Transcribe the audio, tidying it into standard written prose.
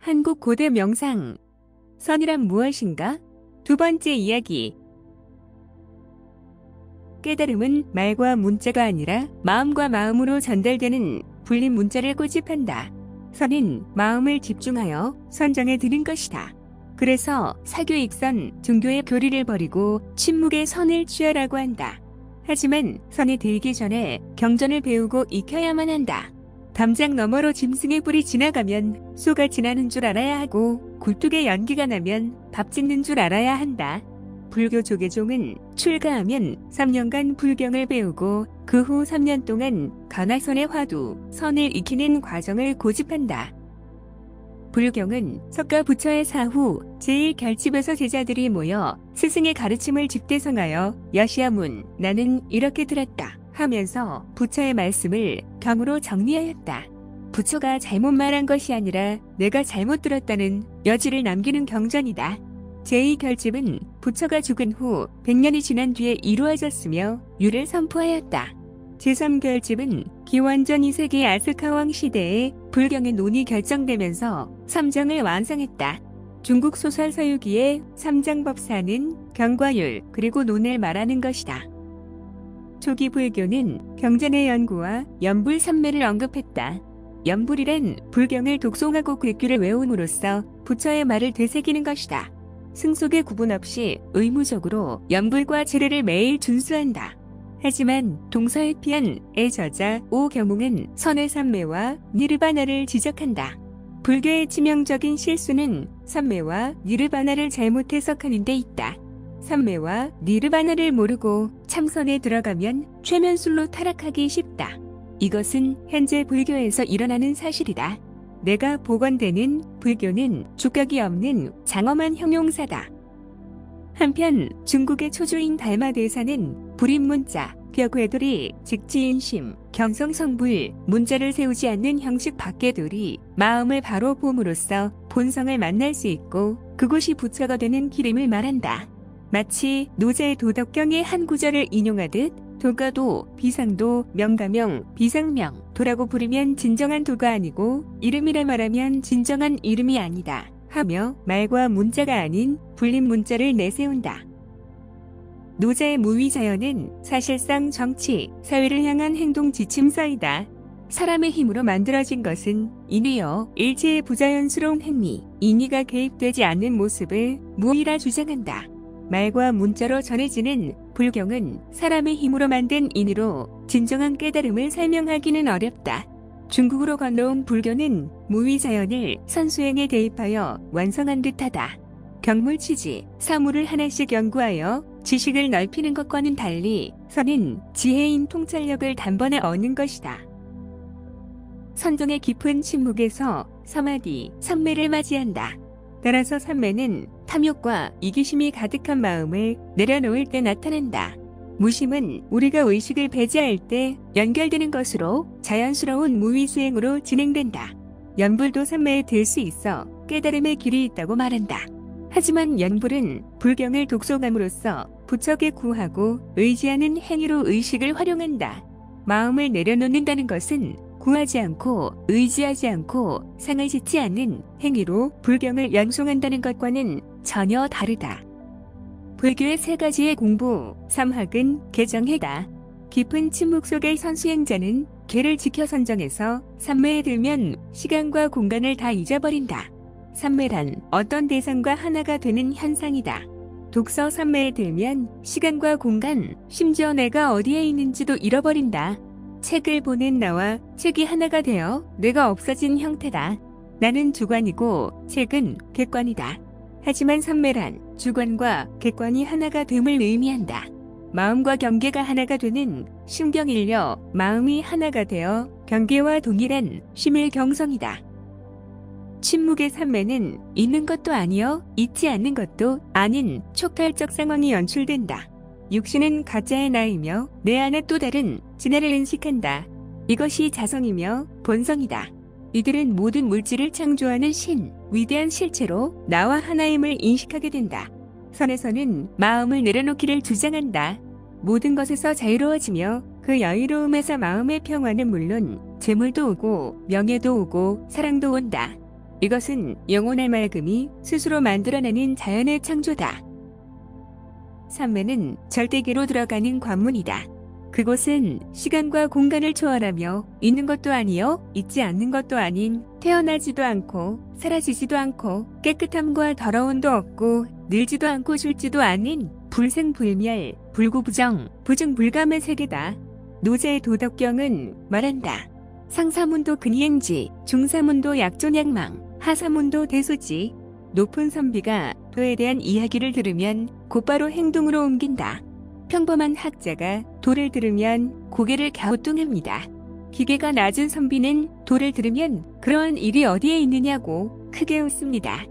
한국 고대 명상. 선이란 무엇인가? 두 번째 이야기. 깨달음은 말과 문자가 아니라 마음과 마음으로 전달되는 불린 문자를 고집한다. 선은 마음을 집중하여 선정에 드는 것이다. 그래서 사교익선, 종교의 교리를 버리고 침묵의 선을 취하라고 한다. 하지만 선에 들기 전에 경전을 배우고 익혀야만 한다. 담장 너머로 짐승의 뿔이 지나가면 소가 지나는 줄 알아야 하고 굴뚝에 연기가 나면 밥 짓는 줄 알아야 한다. 불교 조계종은 출가하면 3년간 불경을 배우고 그 후 3년 동안 가나선의 화두, 선을 익히는 과정을 고집한다. 불경은 석가 부처의 사후 제1결집에서 제자들이 모여 스승의 가르침을 직대성하여 여시아문 나는 이렇게 들었다 하면서 부처의 말씀을 경으로 정리하였다. 부처가 잘못 말한 것이 아니라 내가 잘못 들었다는 여지를 남기는 경전이다. 제2결집은 부처가 죽은 후 100년이 지난 뒤에 이루어졌으며 유를 선포하였다. 제3결집은 기원전 2세기 아스카왕 시대에 불경의 논이 결정되면서 삼정을 완성했다. 중국 소설 서유기의 삼장법사는 경과 율 그리고 논을 말하는 것이다. 초기 불교는 경전의 연구와 연불삼매를 언급했다. 연불이란 불경을 독송하고 글귀를 외움으로써 부처의 말을 되새기는 것이다. 승속의 구분 없이 의무적으로 연불과 제례를 매일 준수한다. 하지만 동서에 피한 애저자 오경웅은 선의 삼매와 니르바나를 지적한다. 불교의 치명적인 실수는 삼매와 니르바나를 잘못 해석하는 데 있다. 삼매와 니르바나를 모르고 참선에 들어가면 최면술로 타락하기 쉽다. 이것은 현재 불교에서 일어나는 사실이다. 내가 복원되는 불교는 주격이 없는 장엄한 형용사다. 한편 중국의 초주인 달마대사는 불입문자, 격회돌이, 직지인심, 경성성불, 문자를 세우지 않는 형식 밖에 둘이 마음을 바로 봄으로써 본성을 만날 수 있고 그곳이 부처가 되는 길임을 말한다. 마치 노자의 도덕경의 한 구절을 인용하듯 도가도, 비상도, 명가명, 비상명, 도라고 부르면 진정한 도가 아니고 이름이라 말하면 진정한 이름이 아니다 하며 말과 문자가 아닌 불린 문자를 내세운다. 노자의 무위자연은 사실상 정치, 사회를 향한 행동 지침서이다. 사람의 힘으로 만들어진 것은 인위여 일체의 부자연스러운 행위, 인위가 개입되지 않는 모습을 무위라 주장한다. 말과 문자로 전해지는 불경은 사람의 힘으로 만든 인위로 진정한 깨달음을 설명하기는 어렵다. 중국으로 건너온 불교는 무위자연을 선수행에 대입하여 완성한 듯하다. 경물치지, 사물을 하나씩 연구하여 지식을 넓히는 것과는 달리 선은 지혜인 통찰력을 단번에 얻는 것이다. 선종의 깊은 침묵에서 서마디, 삼매를 맞이한다. 따라서 삼매는 탐욕과 이기심이 가득한 마음을 내려놓을 때 나타난다. 무심은 우리가 의식을 배제할 때 연결되는 것으로 자연스러운 무위수행으로 진행된다. 연불도 삼매에 들 수 있어 깨달음의 길이 있다고 말한다. 하지만 연불은 불경을 독송함으로써 부처에 구하고 의지하는 행위로 의식을 활용한다. 마음을 내려놓는다는 것은 구하지 않고 의지하지 않고 상을 짓지 않는 행위로 불경을 연송한다는 것과는 전혀 다르다. 불교의 세 가지의 공부, 삼학은 개정해다. 깊은 침묵 속의 선수행자는 개를 지켜 선정해서 삼매에 들면 시간과 공간을 다 잊어버린다. 삼매란 어떤 대상과 하나가 되는 현상이다. 독서 삼매에 들면 시간과 공간, 심지어 내가 어디에 있는지도 잃어버린다. 책을 보는 나와 책이 하나가 되어 내가 없어진 형태다. 나는 주관이고 책은 객관이다. 하지만 삼매란 주관과 객관이 하나가 됨을 의미한다. 마음과 경계가 하나가 되는 심경일려 마음이 하나가 되어 경계와 동일한 심일경성이다. 침묵의 삼매는 있는 것도 아니요 있지 않는 것도 아닌 촉탈적 상황이 연출된다. 육신은 가짜의 나이며 내 안에 또 다른 진화를 인식한다. 이것이 자성이며 본성이다. 이들은 모든 물질을 창조하는 신, 위대한 실체로 나와 하나임을 인식하게 된다. 선에서는 마음을 내려놓기를 주장한다. 모든 것에서 자유로워지며 그 여유로움에서 마음의 평화는 물론 재물도 오고 명예도 오고 사랑도 온다. 이것은 영혼의 맑음이 스스로 만들어내는 자연의 창조다. 삼매는 절대계로 들어가는 관문이다. 그곳은 시간과 공간을 초월하며 있는 것도 아니요 있지 않는 것도 아닌 태어나지도 않고 사라지지도 않고 깨끗함과 더러움도 없고 늘지도 않고 줄지도 않은 불생불멸, 불구부정, 부증불감의 세계다. 노제의 도덕경은 말한다. 상사문도 근이행지, 중사문도 약존약망, 하사문도 대소지. 높은 선비가 도에 대한 이야기를 들으면 곧바로 행동으로 옮긴다. 평범한 학자가 도를 들으면 고개를 갸우뚱합니다. 기계가 낮은 선비는 도를 들으면 그러한 일이 어디에 있느냐고 크게 웃습니다.